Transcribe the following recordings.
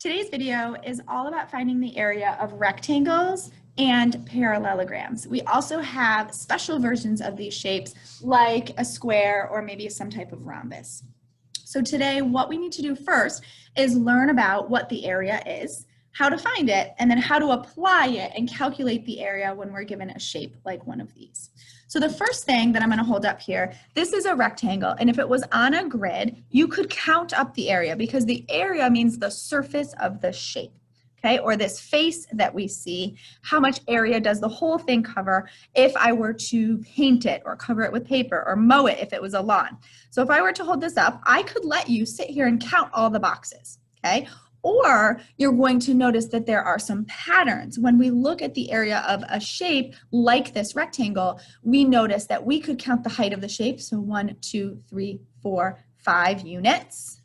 Today's video is all about finding the area of rectangles and parallelograms. We also have special versions of these shapes like a square or maybe some type of rhombus. So today what we need to do first is learn about what the area is, how to find it, and then how to apply it and calculate the area when we're given a shape like one of these. So the first thing that I'm going to hold up here, this is a rectangle, and if it was on a grid, you could count up the area because the area means the surface of the shape, okay, or this face that we see. How much area does the whole thing cover if I were to paint it or cover it with paper or mow it if it was a lawn? So if I were to hold this up, I could let you sit here and count all the boxes, okay? Or you're going to notice that there are some patterns. When we look at the area of a shape like this rectangle, we notice that we could count the height of the shape. So 1, 2, 3, 4, 5 units.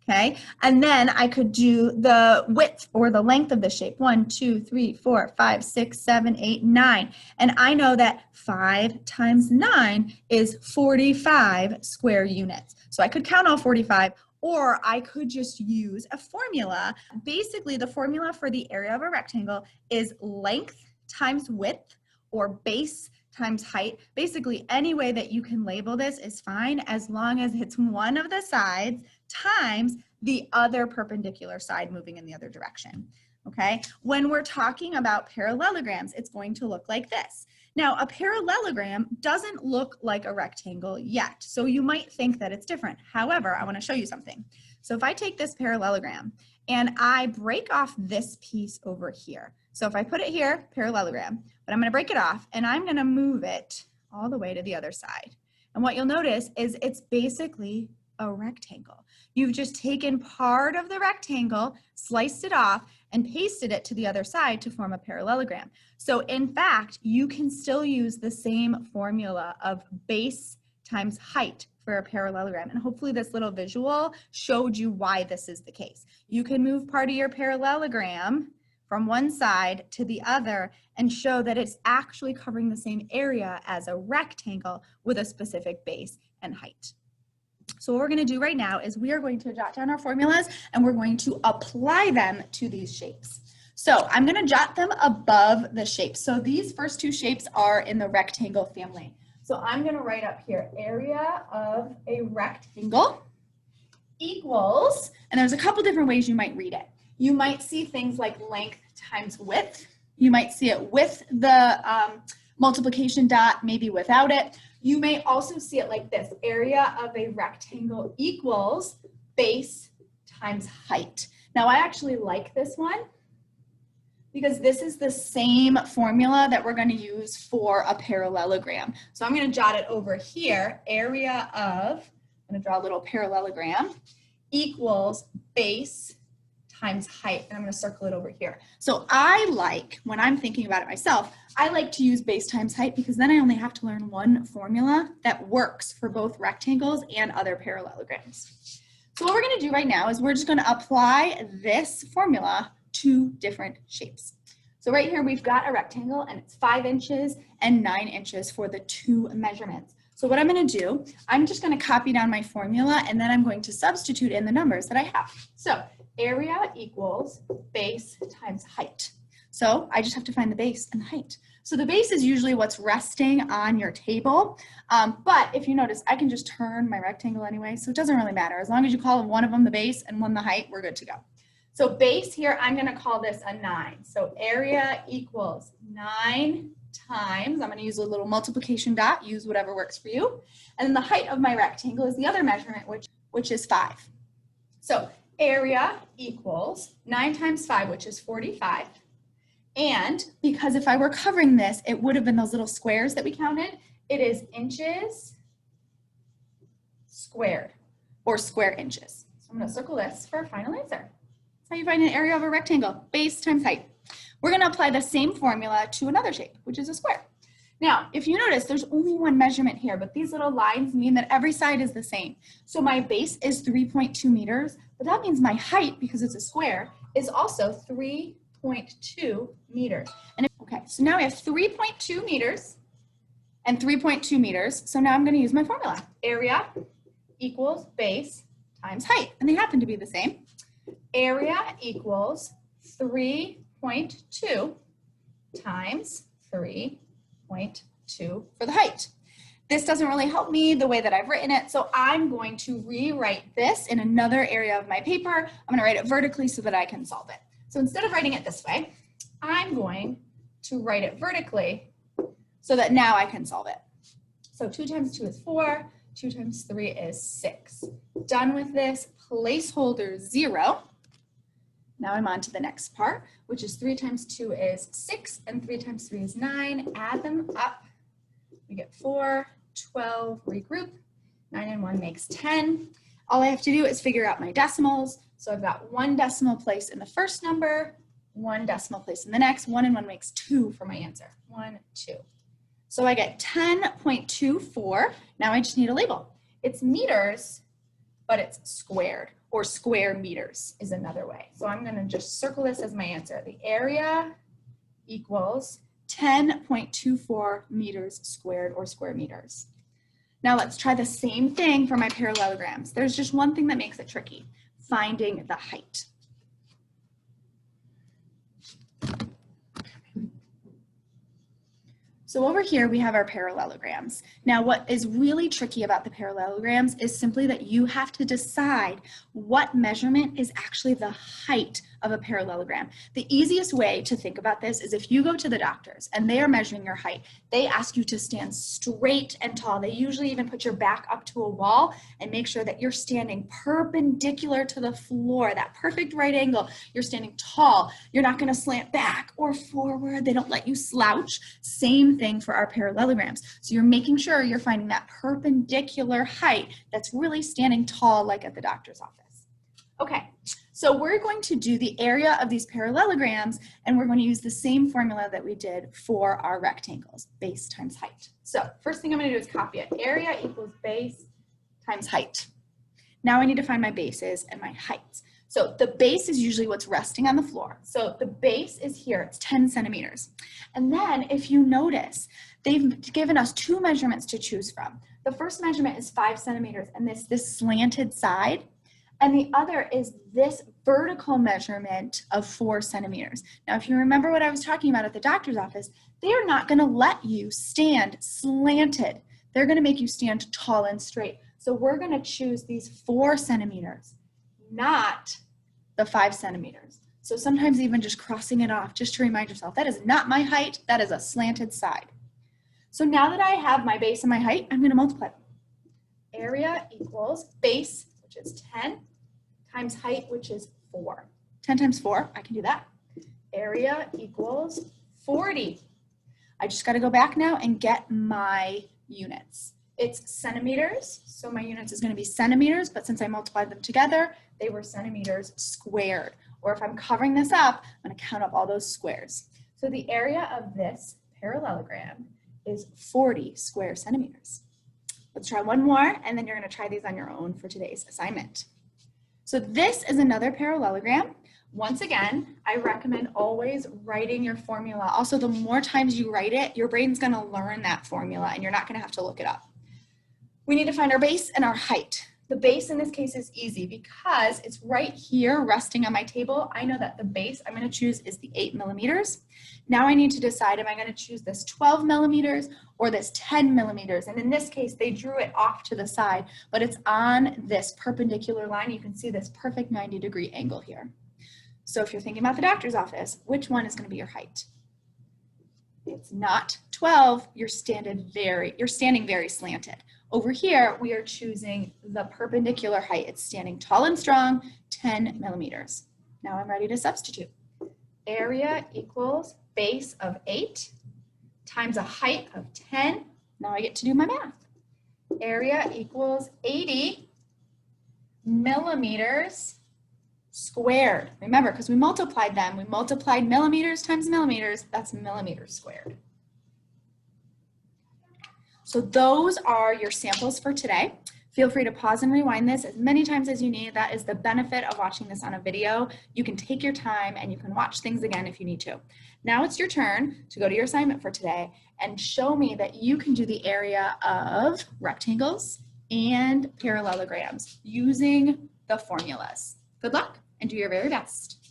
Okay, and then I could do the width or the length of the shape. 1, 2, 3, 4, 5, 6, 7, 8, 9. And I know that 5 times 9 is 45 square units. So I could count all 45. Or I could just use a formula. Basically, the formula for the area of a rectangle is length times width or base times height. Basically, any way that you can label this is fine as long as it's one of the sides times the other perpendicular side moving in the other direction. Okay? When we're talking about parallelograms, it's going to look like this. Now, a parallelogram doesn't look like a rectangle yet, so you might think that it's different. However, I want to show you something. So if I take this parallelogram and I break off this piece over here. So if I put it here, parallelogram, but I'm going to break it off and I'm going to move it all the way to the other side. And what you'll notice is it's basically a rectangle. You've just taken part of the rectangle, sliced it off, and pasted it to the other side to form a parallelogram. So in fact, you can still use the same formula of base times height for a parallelogram. And hopefully this little visual showed you why this is the case. You can move part of your parallelogram from one side to the other and show that it's actually covering the same area as a rectangle with a specific base and height. So what we're going to do right now is we are going to jot down our formulas and we're going to apply them to these shapes. So I'm going to jot them above the shapes. So these first two shapes are in the rectangle family. So I'm going to write up here area of a rectangle equals, and there's a couple different ways you might read it. You might see things like length times width. You might see it with the multiplication dot, maybe without it. You may also see it like this, area of a rectangle equals base times height. Now I actually like this one because this is the same formula that we're going to use for a parallelogram. So I'm going to jot it over here, area of, I'm going to draw a little parallelogram, equals base times height, and I'm going to circle it over here. So I like, when I'm thinking about it myself, I like to use base times height because then I only have to learn one formula that works for both rectangles and other parallelograms. So what we're going to do right now is we're just going to apply this formula to different shapes. So right here we've got a rectangle and it's 5 inches and 9 inches for the two measurements. So what I'm going to do, I'm just going to copy down my formula and then I'm going to substitute in the numbers that I have. So area equals base times height. So I just have to find the base and the height. So the base is usually what's resting on your table, but if you notice, I can just turn my rectangle anyway, so it doesn't really matter. As long as you call one of them the base and one the height, we're good to go. So base here, I'm going to call this a 9. So area equals 9 times, I'm going to use a little multiplication dot, use whatever works for you. And then the height of my rectangle is the other measurement, which is 5. So area equals 9 times 5, which is 45. And because if I were covering this, it would have been those little squares that we counted. It is inches squared, or square inches. So I'm going to circle this for our final answer. That's how you find an area of a rectangle, base times height. We're going to apply the same formula to another shape, which is a square. Now, if you notice, there's only one measurement here, but these little lines mean that every side is the same. So my base is 3.2 meters, but that means my height, because it's a square, is also 3.2 meters. And okay, so now we have 3.2 meters and 3.2 meters. So now I'm going to use my formula. Area equals base times height, and they happen to be the same. area equals 3.2 times 3.2 for the height. This doesn't really help me the way that I've written it, so I'm going to rewrite this in another area of my paper. I'm going to write it vertically so that I can solve it. So instead of writing it this way, I'm going to write it vertically so that now I can solve it. So 2 times 2 is 4, 2 times 3 is 6. Done with this, placeholder 0. Now I'm on to the next part, which is 3 times 2 is 6, and 3 times 3 is 9. Add them up. We get 4, 12, regroup. 9 and 1 makes 10. All I have to do is figure out my decimals. So I've got 1 decimal place in the first number, 1 decimal place in the next. 1 and 1 makes 2 for my answer. 1, 2. So I get 10.24. Now I just need a label. It's meters, but it's squared, or square meters is another way. So I'm going to just circle this as my answer. The area equals 10.24 meters squared, or square meters. Now let's try the same thing for my parallelograms. There's just one thing that makes it tricky, finding the height. So over here we have our parallelograms. Now what is really tricky about the parallelograms is simply that you have to decide what measurement is actually the height of a parallelogram. The easiest way to think about this is if you go to the doctors and they are measuring your height, they ask you to stand straight and tall. They usually even put your back up to a wall and make sure that you're standing perpendicular to the floor, that perfect right angle. You're standing tall. You're not going to slant back or forward. They don't let you slouch. Same thing for our parallelograms. So you're making sure you're finding that perpendicular height that's really standing tall like at the doctor's office. Okay, so we're going to do the area of these parallelograms, and we're going to use the same formula that we did for our rectangles, base times height. So first thing I'm going to do is copy it. Area equals base times height. Now I need to find my bases and my heights. So the base is usually what's resting on the floor. So the base is here, it's 10 centimeters. And then if you notice, they've given us 2 measurements to choose from. The first measurement is 5 centimeters, and this slanted side. And the other is this vertical measurement of 4 centimeters. Now, if you remember what I was talking about at the doctor's office, they are not going to let you stand slanted. They're going to make you stand tall and straight. So we're going to choose these 4 centimeters, not the 5 centimeters. So sometimes even just crossing it off, just to remind yourself, that is not my height, that is a slanted side. So now that I have my base and my height, I'm going to multiply them. Area equals base, which is 10, times height, which is 4. 10 times 4, I can do that. Area equals 40. I just got to go back now and get my units. It's centimeters, so my units is going to be centimeters, but since I multiplied them together, they were centimeters squared. Or if I'm covering this up, I'm going to count up all those squares. So the area of this parallelogram is 40 square centimeters. Let's try one more, and then you're going to try these on your own for today's assignment. So this is another parallelogram. Once again, I recommend always writing your formula. Also, the more times you write it, your brain's going to learn that formula, and you're not going to have to look it up. We need to find our base and our height. The base in this case is easy because it's right here resting on my table. I know that the base I'm going to choose is the 8 millimeters. Now I need to decide, am I going to choose this 12 millimeters or this 10 millimeters? And in this case, they drew it off to the side, but it's on this perpendicular line. You can see this perfect 90-degree angle here. So if you're thinking about the doctor's office, which one is going to be your height? It's not 12, you're standing very slanted. Over here, we are choosing the perpendicular height. It's standing tall and strong, 10 millimeters. Now I'm ready to substitute. Area equals base of 8 times a height of 10. Now I get to do my math. Area equals 80 millimeters squared. Remember, because we multiplied them, we multiplied millimeters times millimeters, that's millimeters squared. So those are your samples for today. Feel free to pause and rewind this as many times as you need. That is the benefit of watching this on a video. You can take your time and you can watch things again if you need to. Now it's your turn to go to your assignment for today and show me that you can do the area of rectangles and parallelograms using the formulas. Good luck. and do your very best.